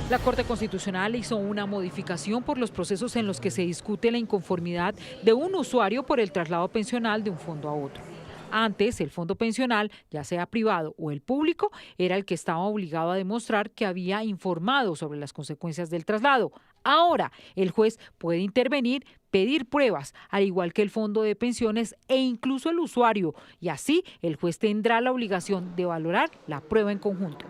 La Corte Constitucional hizo una modificación por los procesos en los que se discute la inconformidad de un usuario por el traslado pensional de un fondo a otro. Antes, el fondo pensional, ya sea privado o el público, era el que estaba obligado a demostrar que había informado sobre las consecuencias del traslado. Ahora, el juez puede intervenir, pedir pruebas, al igual que el fondo de pensiones e incluso el usuario, y así el juez tendrá la obligación de valorar la prueba en conjunto.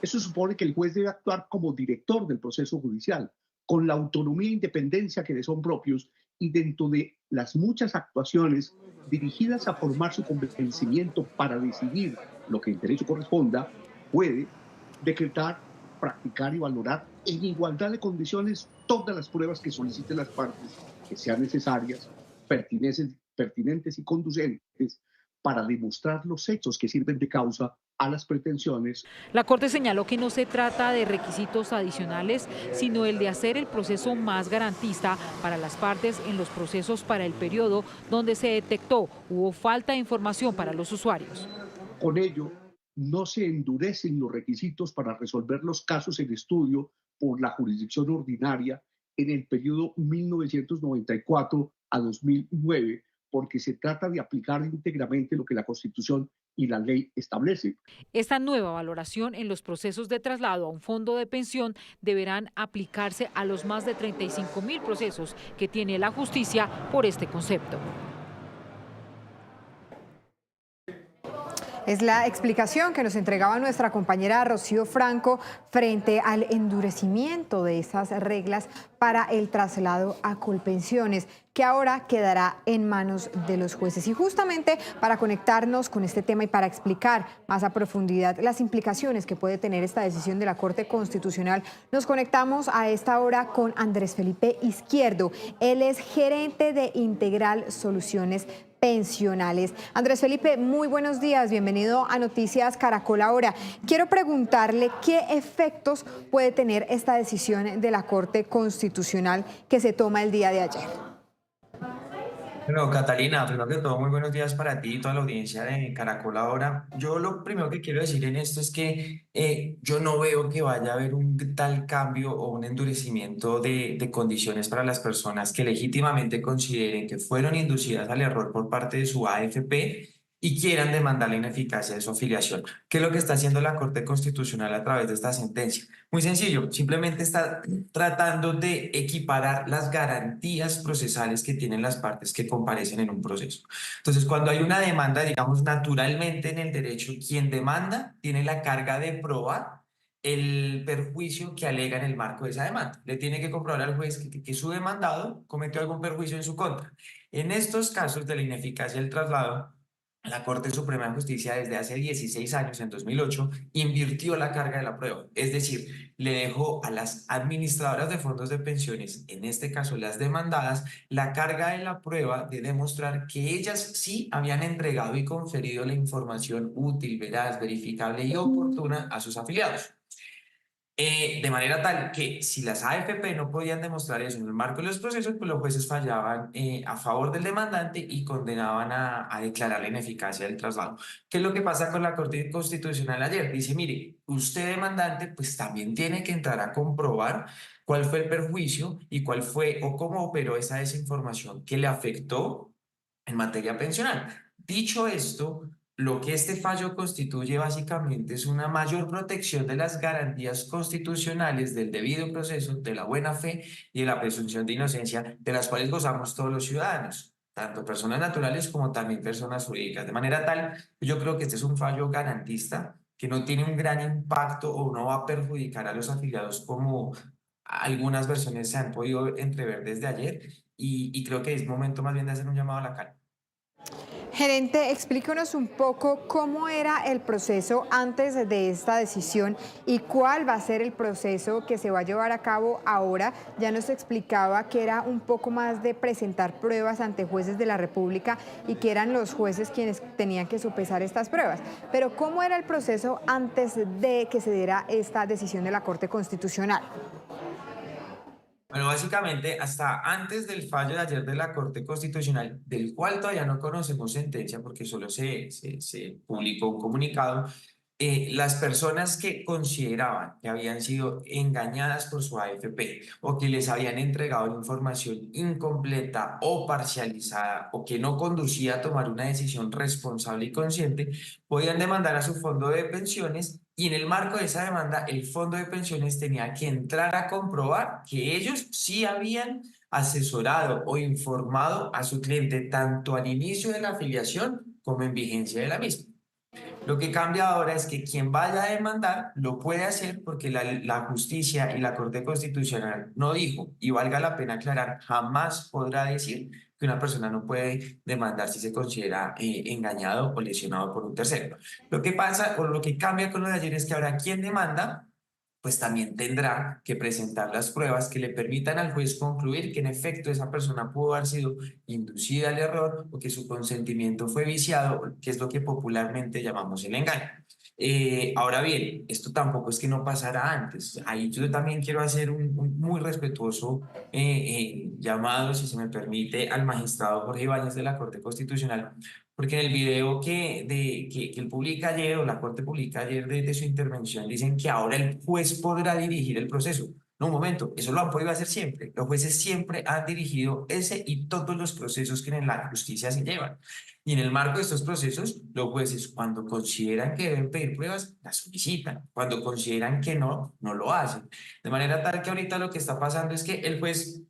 Eso supone que el juez debe actuar como director del proceso judicial, con la autonomía e independencia que le son propios y dentro de las muchas actuaciones dirigidas a formar su convencimiento para decidir lo que en derecho corresponda, puede decretar, practicar y valorar en igualdad de condiciones todas las pruebas que soliciten las partes, que sean necesarias, pertinentes y conducentes para demostrar los hechos que sirven de causa a las pretensiones. La Corte señaló que no se trata de requisitos adicionales, sino el de hacer el proceso más garantista para las partes en los procesos para el periodo donde se detectó hubo falta de información para los usuarios. Con ello, no se endurecen los requisitos para resolver los casos en estudio por la jurisdicción ordinaria en el periodo 1994 a 2009, porque se trata de aplicar íntegramente lo que la Constitución y la ley establecen. Esta nueva valoración en los procesos de traslado a un fondo de pensión deberán aplicarse a los más de 35.000 procesos que tiene la justicia por este concepto. Es la explicación que nos entregaba nuestra compañera Rocío Franco frente al endurecimiento de esas reglas para el traslado a Colpensiones, que ahora quedará en manos de los jueces. Y justamente para conectarnos con este tema y para explicar más a profundidad las implicaciones que puede tener esta decisión de la Corte Constitucional, nos conectamos a esta hora con Andrés Felipe Izquierdo. Él es gerente de Integral Soluciones Pensionales. Andrés Felipe, muy buenos días, bienvenido a Noticias Caracol Ahora. Quiero preguntarle qué efectos puede tener esta decisión de la Corte Constitucional que se toma el día de ayer. Bueno, Catalina, primero que todo, muy buenos días para ti y toda la audiencia de Caracol Ahora. Yo lo primero que quiero decir en esto es que yo no veo que vaya a haber un tal cambio o un endurecimiento de condiciones para las personas que legítimamente consideren que fueron inducidas al error por parte de su AFP y quieran demandar la ineficacia de su afiliación. ¿Qué es lo que está haciendo la Corte Constitucional a través de esta sentencia? Muy sencillo, simplemente está tratando de equiparar las garantías procesales que tienen las partes que comparecen en un proceso. Entonces, cuando hay una demanda, digamos, naturalmente en el derecho, quien demanda tiene la carga de probar el perjuicio que alega en el marco de esa demanda. Le tiene que comprobar al juez que su demandado cometió algún perjuicio en su contra. En estos casos de la ineficacia del traslado, la Corte Suprema de Justicia desde hace 16 años, en 2008, invirtió la carga de la prueba. Es decir, le dejó a las administradoras de fondos de pensiones, en este caso las demandadas, la carga de la prueba de demostrar que ellas sí habían entregado y conferido la información útil, veraz, verificable y oportuna a sus afiliados. De manera tal que si las AFP no podían demostrar eso en el marco de los procesos, pues los jueces fallaban a favor del demandante y condenaban a declarar la ineficacia del traslado. ¿Qué es lo que pasa con la Corte Constitucional ayer? Dice, mire, usted demandante pues también tiene que entrar a comprobar cuál fue el perjuicio y cuál fue o cómo operó esa desinformación que le afectó en materia pensional. Dicho esto, lo que este fallo constituye básicamente es una mayor protección de las garantías constitucionales del debido proceso, de la buena fe y de la presunción de inocencia de las cuales gozamos todos los ciudadanos, tanto personas naturales como también personas jurídicas. De manera tal, yo creo que este es un fallo garantista que no tiene un gran impacto o no va a perjudicar a los afiliados como algunas versiones se han podido entrever desde ayer y creo que es momento más bien de hacer un llamado a la calma. Gerente, explícanos un poco cómo era el proceso antes de esta decisión y cuál va a ser el proceso que se va a llevar a cabo ahora. Ya nos explicaba que era un poco más de presentar pruebas ante jueces de la República y que eran los jueces quienes tenían que sopesar estas pruebas. Pero ¿cómo era el proceso antes de que se diera esta decisión de la Corte Constitucional? Bueno, básicamente, hasta antes del fallo de ayer de la Corte Constitucional, del cual todavía no conocemos sentencia porque solo se publicó un comunicado, las personas que consideraban que habían sido engañadas por su AFP o que les habían entregado información incompleta o parcializada o que no conducía a tomar una decisión responsable y consciente, podían demandar a su fondo de pensiones y en el marco de esa demanda el fondo de pensiones tenía que entrar a comprobar que ellos sí habían asesorado o informado a su cliente tanto al inicio de la afiliación como en vigencia de la misma. Lo que cambia ahora es que quien vaya a demandar lo puede hacer porque la justicia y la Corte Constitucional no dijo, y valga la pena aclarar, jamás podrá decir que una persona no puede demandar si se considera engañado o lesionado por un tercero. Lo que pasa o lo que cambia con lo de ayer es que ahora quien demanda pues también tendrá que presentar las pruebas que le permitan al juez concluir que en efecto esa persona pudo haber sido inducida al error o que su consentimiento fue viciado, que es lo que popularmente llamamos el engaño. Ahora bien, esto tampoco es que no pasara antes. Ahí yo también quiero hacer un muy respetuoso llamado, si se me permite, al magistrado Jorge Ibáñez de la Corte Constitucional, porque en el video que él publica ayer, o la Corte publica ayer de su intervención, dicen que ahora el juez podrá dirigir el proceso. No, un momento, eso lo han podido hacer siempre. Los jueces siempre han dirigido ese y todos los procesos que en la justicia se llevan. Y en el marco de estos procesos, los jueces, cuando consideran que deben pedir pruebas, las solicitan. Cuando consideran que no, no lo hacen. De manera tal que ahorita lo que está pasando es que el juez,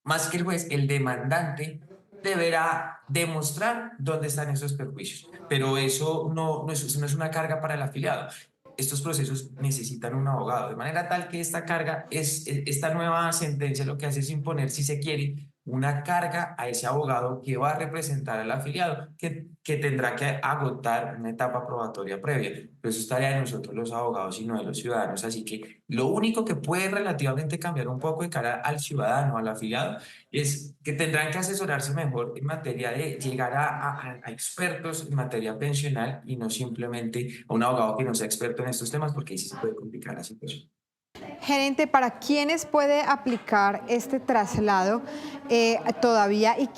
más que el juez, el demandante deberá demostrar dónde están esos perjuicios. Pero eso no es una carga para el afiliado. Estos procesos necesitan un abogado, de manera tal que esta carga, esta nueva sentencia lo que hace es imponer, si se quiere, una carga a ese abogado que va a representar al afiliado, que tendrá que agotar una etapa probatoria previa. Pero eso es tarea de nosotros los abogados y no de los ciudadanos. Así que lo único que puede relativamente cambiar un poco de cara al ciudadano, al afiliado, es que tendrán que asesorarse mejor en materia de llegar a expertos en materia pensional y no simplemente a un abogado que no sea experto en estos temas, porque ahí sí se puede complicar la situación. Gerente, ¿para quiénes puede aplicar este traslado todavía y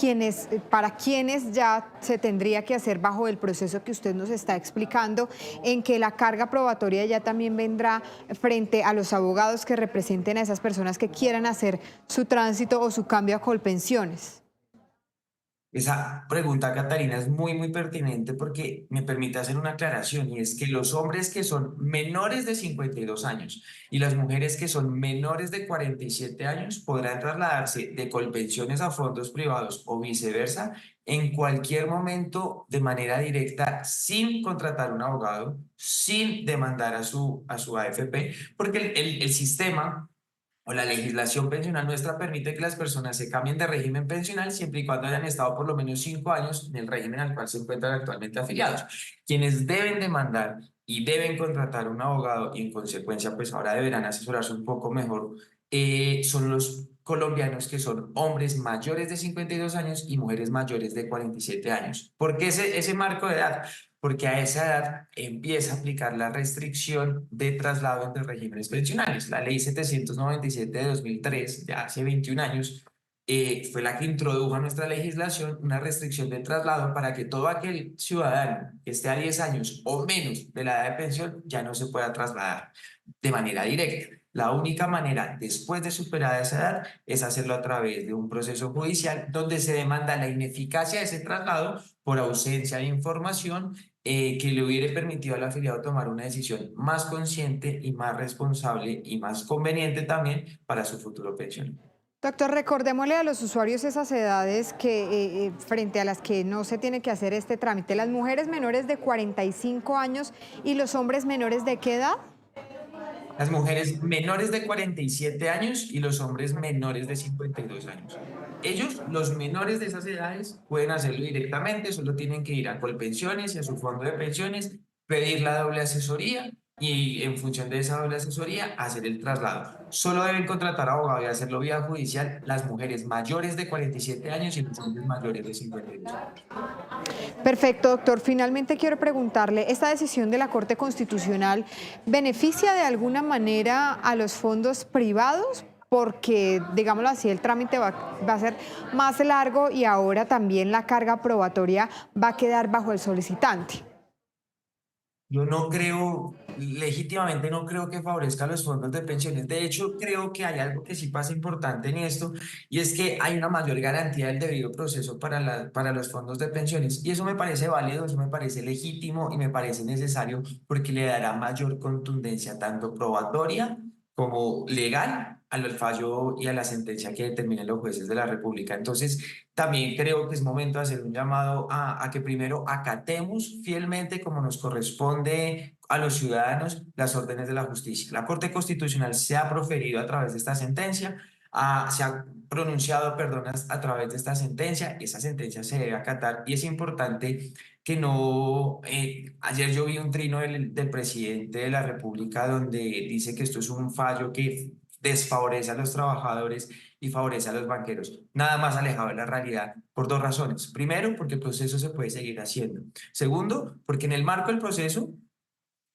para quiénes ya se tendría que hacer bajo el proceso que usted nos está explicando, en que la carga probatoria ya también vendrá frente a los abogados que representen a esas personas que quieran hacer su tránsito o su cambio a Colpensiones? Esa pregunta, Catarina, es muy pertinente porque me permite hacer una aclaración y es que los hombres que son menores de 52 años y las mujeres que son menores de 47 años podrán trasladarse de Colpensiones a fondos privados o viceversa en cualquier momento de manera directa sin contratar un abogado, sin demandar a su AFP, porque el sistema o la legislación pensional nuestra permite que las personas se cambien de régimen pensional siempre y cuando hayan estado por lo menos 5 años en el régimen al cual se encuentran actualmente afiliados. Quienes deben demandar y deben contratar un abogado y en consecuencia pues ahora deberán asesorarse un poco mejor son los colombianos que son hombres mayores de 52 años y mujeres mayores de 47 años. ¿Por qué ese marco de edad? Porque a esa edad empieza a aplicar la restricción de traslado entre regímenes pensionales. La ley 797 de 2003, ya hace 21 años, fue la que introdujo a nuestra legislación una restricción de traslado para que todo aquel ciudadano que esté a 10 años o menos de la edad de pensión ya no se pueda trasladar de manera directa. La única manera, después de superada esa edad, es hacerlo a través de un proceso judicial donde se demanda la ineficacia de ese traslado por ausencia de información que le hubiera permitido al afiliado tomar una decisión más consciente y más responsable y más conveniente también para su futuro pensional. Doctor, recordémosle a los usuarios esas edades que frente a las que no se tiene que hacer este trámite. Las mujeres menores de 45 años y los hombres menores ¿de qué edad? Las mujeres menores de 47 años y los hombres menores de 52 años. Ellos, los menores de esas edades, pueden hacerlo directamente, solo tienen que ir a Colpensiones y a su fondo de pensiones, pedir la doble asesoría y en función de esa doble asesoría hacer el traslado. Solo deben contratar abogado y hacerlo vía judicial las mujeres mayores de 47 años y los hombres mayores de 52 años. Perfecto, doctor. Finalmente quiero preguntarle, ¿esta decisión de la Corte Constitucional beneficia de alguna manera a los fondos privados? Porque, digámoslo así, el trámite va a ser más largo y ahora también la carga probatoria va a quedar bajo el solicitante. Yo no creo, legítimamente no creo que favorezca a los fondos de pensiones. De hecho, creo que hay algo que sí pasa importante en esto, y es que hay una mayor garantía del debido proceso para los fondos de pensiones. Y eso me parece válido, eso me parece legítimo y me parece necesario porque le dará mayor contundencia, tanto probatoria como legal, al fallo y a la sentencia que determinen los jueces de la República. Entonces, también creo que es momento de hacer un llamado a que primero acatemos fielmente, como nos corresponde a los ciudadanos, las órdenes de la justicia. La Corte Constitucional se ha proferido a través de esta sentencia, se ha pronunciado, perdón, a través de esta sentencia. Esa sentencia se debe acatar y es importante que no... ayer yo vi un trino del presidente de la República donde dice que esto es un fallo que desfavorece a los trabajadores y favorece a los banqueros. Nada más alejado de la realidad por dos razones. Primero, porque el proceso se puede seguir haciendo. Segundo, porque en el marco del proceso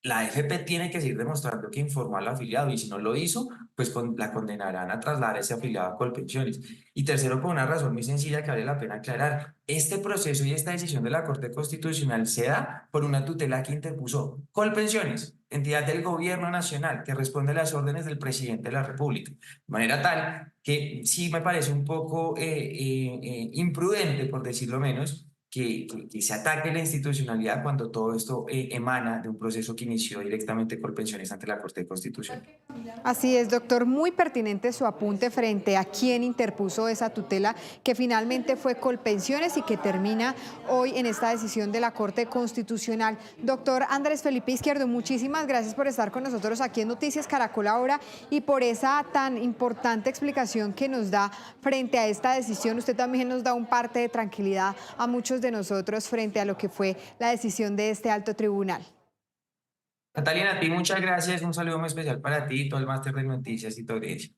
la AFP tiene que seguir demostrando que informó al afiliado y si no lo hizo, pues la condenarán a trasladar a ese afiliado a Colpensiones. Y tercero, por una razón muy sencilla que vale la pena aclarar. Este proceso y esta decisión de la Corte Constitucional se da por una tutela que interpuso Colpensiones, entidad del gobierno nacional que responde a las órdenes del presidente de la República. De manera tal que sí me parece un poco imprudente, por decirlo menos, que se ataque la institucionalidad cuando todo esto emana de un proceso que inició directamente con pensiones ante la Corte Constitucional. Así es, doctor, muy pertinente su apunte frente a quién interpuso esa tutela que finalmente fue Colpensiones y que termina hoy en esta decisión de la Corte Constitucional. Doctor Andrés Felipe Izquierdo, muchísimas gracias por estar con nosotros aquí en Noticias Caracol Ahora y por esa tan importante explicación que nos da frente a esta decisión. Usted también nos da un parte de tranquilidad a muchos de nosotros frente a lo que fue la decisión de este alto tribunal. Catalina, a ti muchas gracias, un saludo muy especial para ti y todo el máster de noticias y tu audiencia.